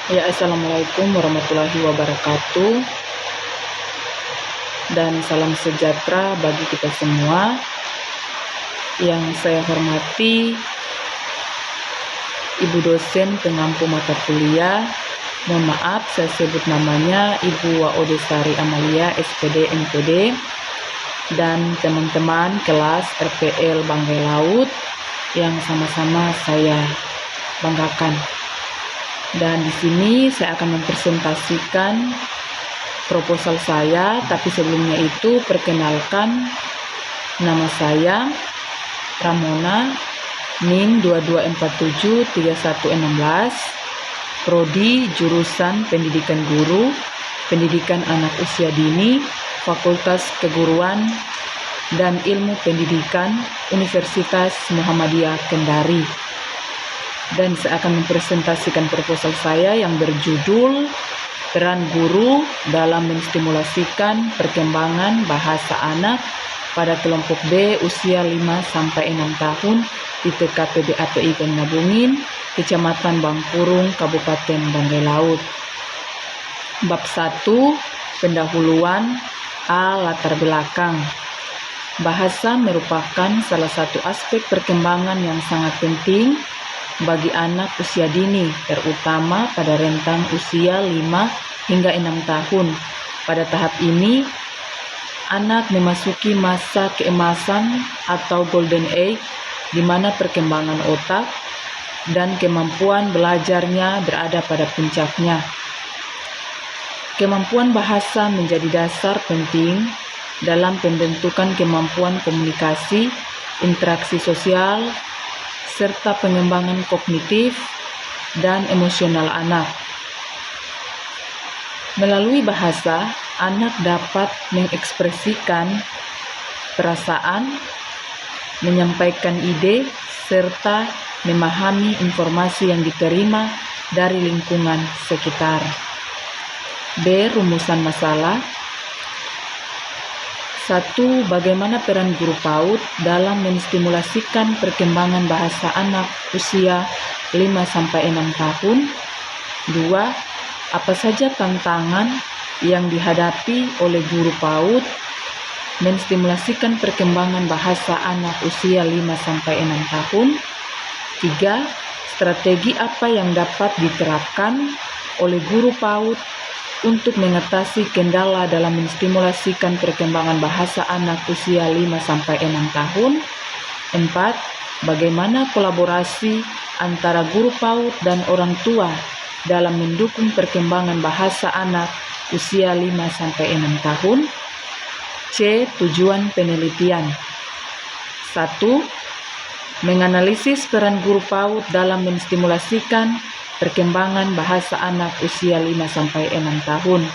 Ya, Assalamualaikum warahmatullahi wabarakatuh, dan salam sejahtera bagi kita semua. Yang saya hormati Ibu dosen pengampu mata kuliah, mohon maaf saya sebut namanya Ibu Waodesari Amalia SPD MPD, dan teman-teman kelas RPL Banggai Laut yang sama-sama saya banggakan. Dan di sini saya akan mempresentasikan proposal saya, tapi sebelumnya itu perkenalkan, nama saya Ramona, NIM 22473116, Prodi jurusan Pendidikan Guru, Pendidikan Anak Usia Dini, Fakultas Keguruan dan Ilmu Pendidikan, Universitas Muhammadiyah Kendari. Dan saya akan mempresentasikan proposal saya yang berjudul Peran Guru dalam Menstimulasikan Perkembangan Bahasa Anak pada kelompok B usia 5-6 tahun di TKP BAPI Pengabungin, Kecamatan Bangkurung, Kabupaten Banggai Laut. Bab 1, Pendahuluan. A. Latar belakang. Bahasa merupakan salah satu aspek perkembangan yang sangat penting bagi anak usia dini, terutama pada rentang usia 5 hingga 6 tahun. Pada tahap ini, anak memasuki masa keemasan atau golden age, di mana perkembangan otak dan kemampuan belajarnya berada pada puncaknya. Kemampuan bahasa menjadi dasar penting dalam pembentukan kemampuan komunikasi, interaksi sosial, serta pengembangan kognitif dan emosional anak. Melalui bahasa, anak dapat mengekspresikan perasaan, menyampaikan ide, serta memahami informasi yang diterima dari lingkungan sekitar. B. Rumusan masalah. 1. Bagaimana peran guru PAUD dalam menstimulasikan perkembangan bahasa anak usia 5-6 tahun? 2. Apa saja tantangan yang dihadapi oleh guru PAUD menstimulasikan perkembangan bahasa anak usia 5-6 tahun? 3. Strategi apa yang dapat diterapkan oleh guru PAUD untuk mengatasi kendala dalam menstimulasikan perkembangan bahasa anak usia 5-6 tahun? 4. Bagaimana kolaborasi antara guru PAUD dan orang tua dalam mendukung perkembangan bahasa anak usia 5-6 tahun? C. Tujuan penelitian. 1. Menganalisis peran guru PAUD dalam menstimulasikan perkembangan bahasa anak usia 5-6 tahun.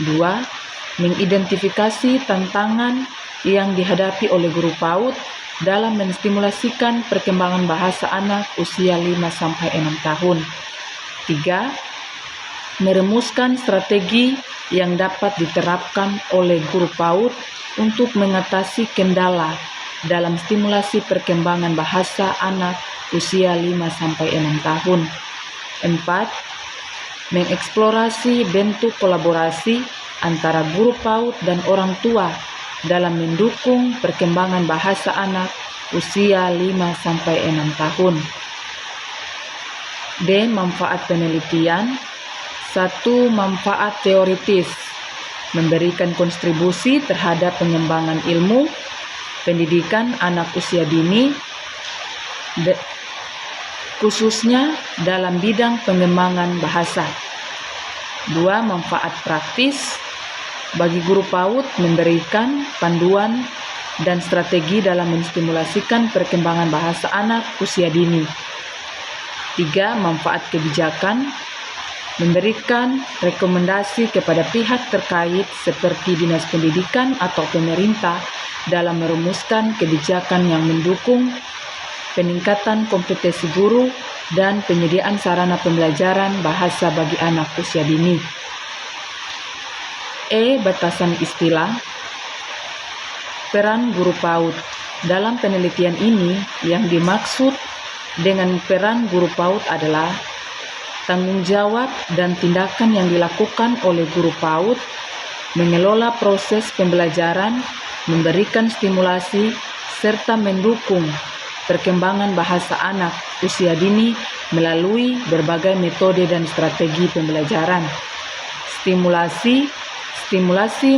2. Mengidentifikasi tantangan yang dihadapi oleh guru PAUD dalam menstimulasikan perkembangan bahasa anak usia 5-6 tahun. 3. Merumuskan strategi yang dapat diterapkan oleh guru PAUD untuk mengatasi kendala dalam stimulasi perkembangan bahasa anak usia 5-6 tahun. 4. Mengeksplorasi bentuk kolaborasi antara guru PAUD dan orang tua dalam mendukung perkembangan bahasa anak usia 5-6 tahun. D. Manfaat penelitian. 1. Manfaat teoritis. Memberikan kontribusi terhadap pengembangan ilmu pendidikan anak usia dini, khususnya dalam bidang pengembangan bahasa. 2. Manfaat praktis. Bagi guru PAUD memberikan panduan dan strategi dalam menstimulasikan perkembangan bahasa anak usia dini. 3. Manfaat kebijakan. Memberikan rekomendasi kepada pihak terkait seperti Dinas Pendidikan atau pemerintah dalam merumuskan kebijakan yang mendukung peningkatan kompetensi guru dan penyediaan sarana pembelajaran bahasa bagi anak usia dini. E. Batasan istilah. Peran guru PAUD. Dalam penelitian ini, yang dimaksud dengan peran guru PAUD adalah tanggung jawab dan tindakan yang dilakukan oleh guru PAUD, mengelola proses pembelajaran, memberikan stimulasi, serta mendukung perkembangan bahasa anak usia dini melalui berbagai metode dan strategi pembelajaran. Stimulasi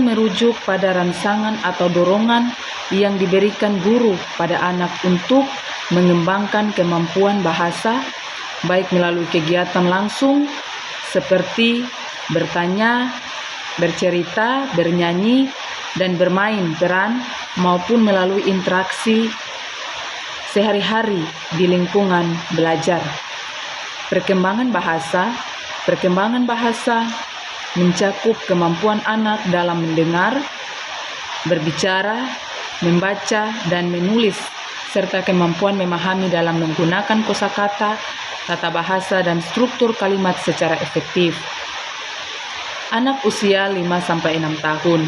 merujuk pada rangsangan atau dorongan yang diberikan guru pada anak untuk mengembangkan kemampuan bahasa, baik melalui kegiatan langsung seperti bertanya, bercerita, bernyanyi, dan bermain peran, maupun melalui interaksi sehari-hari di lingkungan belajar. Perkembangan bahasa mencakup kemampuan anak dalam mendengar, berbicara, membaca, dan menulis, serta kemampuan memahami dalam menggunakan kosakata, tata bahasa, dan struktur kalimat secara efektif. Anak usia 5-6 tahun.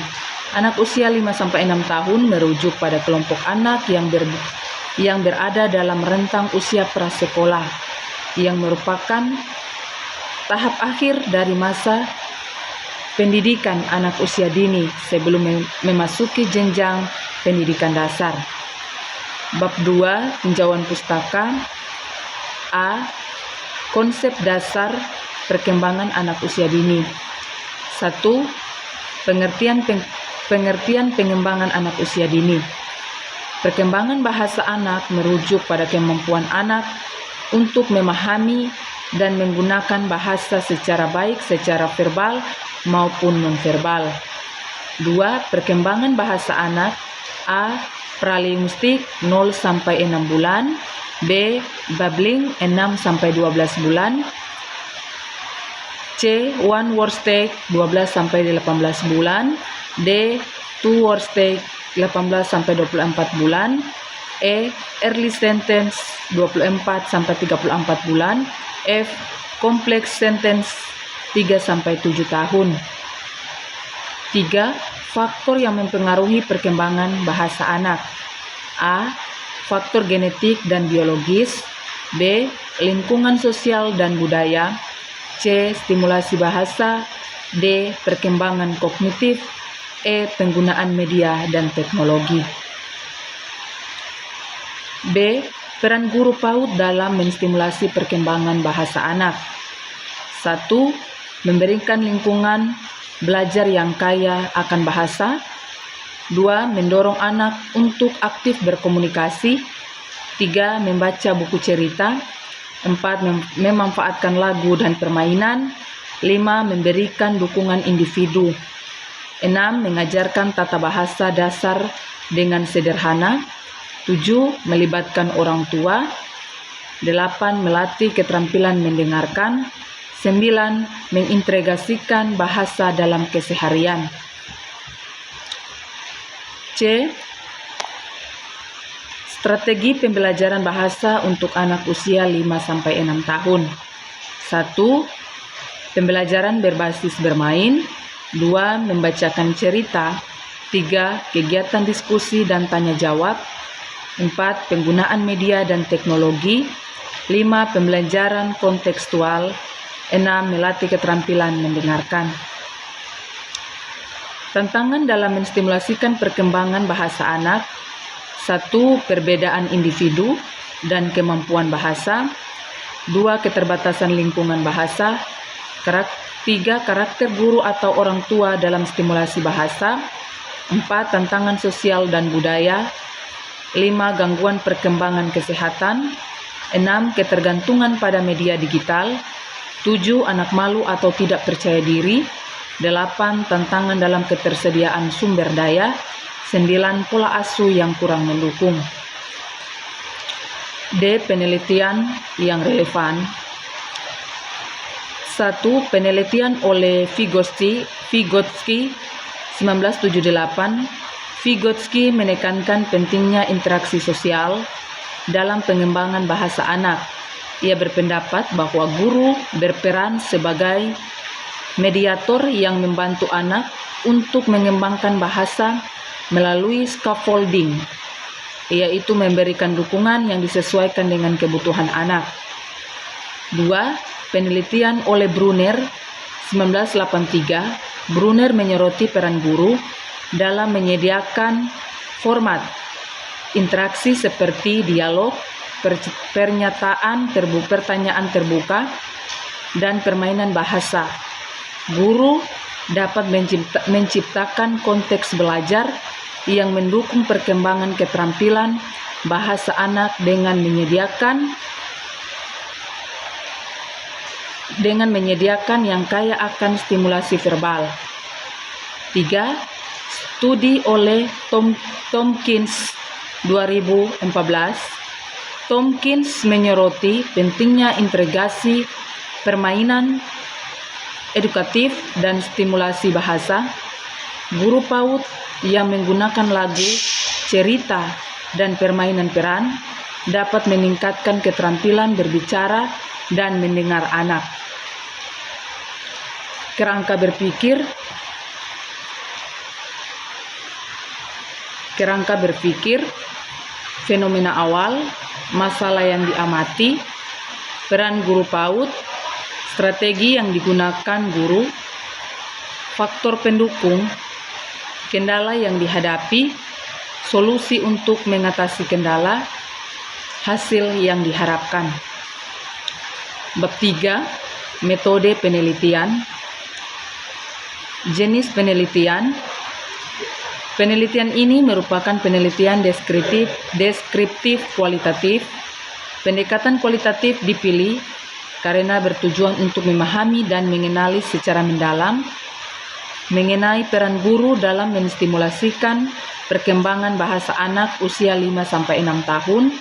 Anak usia 5-6 tahun merujuk pada kelompok anak yang berada dalam rentang usia prasekolah, yang merupakan tahap akhir dari masa pendidikan anak usia dini sebelum memasuki jenjang pendidikan dasar. Bab 2, tinjauan pustaka. A. Konsep dasar perkembangan anak usia dini. 1. Pengertian pengembangan anak usia dini. Perkembangan bahasa anak merujuk pada kemampuan anak untuk memahami dan menggunakan bahasa secara baik secara verbal maupun nonverbal. 2. Perkembangan bahasa anak. A. Pralinguistik 0-6 bulan. B. Babbling 6-12 bulan. C. One word stage 12-18 bulan. D. Two word stage 18-24 bulan. E. Early sentence 24-34 bulan. F. Complex sentence 3-7 tahun. 3. Faktor yang mempengaruhi perkembangan bahasa anak. A. Faktor genetik dan biologis. B. Lingkungan sosial dan budaya. C. Stimulasi bahasa. D. Perkembangan kognitif. E. Penggunaan media dan teknologi. B. Peran guru PAUD dalam menstimulasi perkembangan bahasa anak. 1. Memberikan lingkungan belajar yang kaya akan bahasa. 2. Mendorong anak untuk aktif berkomunikasi. 3. Membaca buku cerita. 4. Memanfaatkan lagu dan permainan. 5. Memberikan dukungan individu. 6. Mengajarkan tata bahasa dasar dengan sederhana. 7. Melibatkan orang tua. 8. Melatih keterampilan mendengarkan. 9. Mengintegrasikan bahasa dalam keseharian. C. Strategi pembelajaran bahasa untuk anak usia 5-6 tahun. 1. Pembelajaran berbasis bermain. 2. Membacakan cerita. 3. Kegiatan diskusi dan tanya jawab. 4. Penggunaan media dan teknologi. 5. Pembelajaran kontekstual. 6. Melatih keterampilan mendengarkan. Tantangan dalam menstimulasikan perkembangan bahasa anak. 1. Perbedaan individu dan kemampuan bahasa. 2. Keterbatasan lingkungan bahasa. 3. Karakter guru atau orang tua dalam stimulasi bahasa. 4. Tantangan sosial dan budaya. 5. Gangguan perkembangan kesehatan. 6. Ketergantungan pada media digital. 7. Anak malu atau tidak percaya diri. 8. Tantangan dalam ketersediaan sumber daya. 9. Pola asuh yang kurang mendukung. D. Penelitian yang relevan. 1. Penelitian oleh Vygotsky 1978. Vygotsky menekankan pentingnya interaksi sosial dalam pengembangan bahasa anak. Ia berpendapat bahwa guru berperan sebagai mediator yang membantu anak untuk mengembangkan bahasa melalui scaffolding, yaitu memberikan dukungan yang disesuaikan dengan kebutuhan anak. 2. penelitian oleh Brunner 1983, Brunner menyoroti peran guru dalam menyediakan format interaksi seperti dialog, pertanyaan terbuka, dan permainan bahasa. Guru dapat menciptakan konteks belajar yang mendukung perkembangan keterampilan bahasa anak dengan menyediakan yang kaya akan stimulasi verbal. 3. Studi oleh Tompkins 2014. Tompkins menyoroti pentingnya integrasi permainan edukatif dan stimulasi bahasa. Guru PAUD yang menggunakan lagu, cerita, dan permainan peran dapat meningkatkan keterampilan berbicara dan mendengar anak. Kerangka berpikir, fenomena awal, masalah yang diamati, peran guru PAUD, strategi yang digunakan guru, faktor pendukung, kendala yang dihadapi, solusi untuk mengatasi kendala, hasil yang diharapkan. Bab 3, metode penelitian. Jenis penelitian. Penelitian ini merupakan penelitian deskriptif kualitatif. Pendekatan kualitatif dipilih karena bertujuan untuk memahami dan mengenali secara mendalam mengenai peran guru dalam menstimulasikan perkembangan bahasa anak usia 5-6 tahun.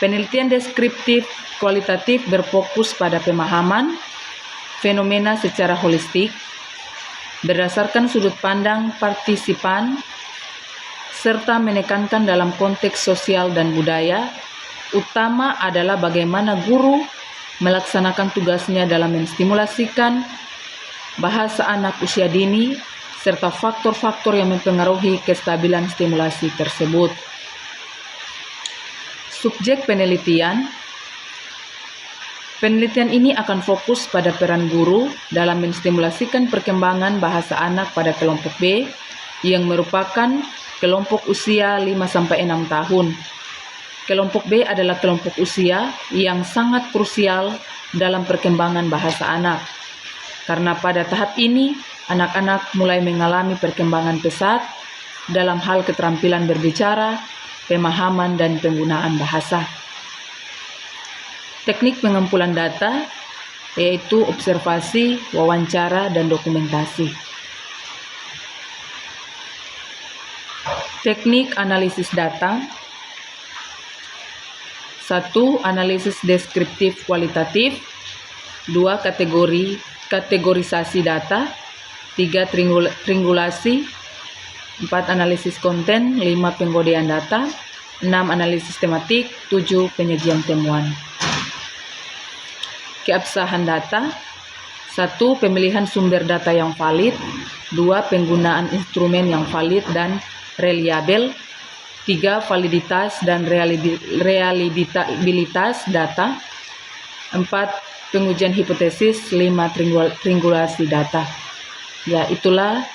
Penelitian deskriptif kualitatif berfokus pada pemahaman fenomena secara holistik berdasarkan sudut pandang partisipan serta menekankan dalam konteks sosial dan budaya. Utama adalah bagaimana guru melaksanakan tugasnya dalam menstimulasikan bahasa anak usia dini serta faktor-faktor yang mempengaruhi kestabilan stimulasi tersebut. Subjek penelitian. Penelitian ini akan fokus pada peran guru dalam menstimulasikan perkembangan bahasa anak pada kelompok B yang merupakan kelompok usia 5-6 tahun. Kelompok B adalah kelompok usia yang sangat krusial dalam perkembangan bahasa anak. Karena pada tahap ini, anak-anak mulai mengalami perkembangan pesat dalam hal keterampilan berbicara, pemahaman, dan penggunaan bahasa. Teknik pengumpulan data yaitu observasi, wawancara, dan dokumentasi. Teknik analisis data. 1. Analisis deskriptif kualitatif. 2. Kategorisasi data. 3. Triangulasi. 4. Analisis konten. 5. Pengkodean data. 6. Analisis tematik. 7. Penyajian temuan. Keabsahan data. 1. Pemilihan sumber data yang valid. 2. Penggunaan instrumen yang valid dan reliabel. 3. Validitas dan reliabilitas data. 4. Pengujian hipotesis. 5. Triangulasi data. Ya, itulah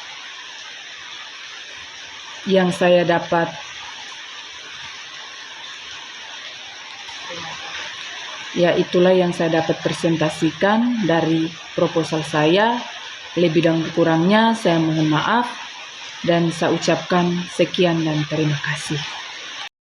yang saya dapat presentasikan dari proposal saya. Lebih dan kurangnya saya mohon maaf dan saya ucapkan sekian dan terima kasih.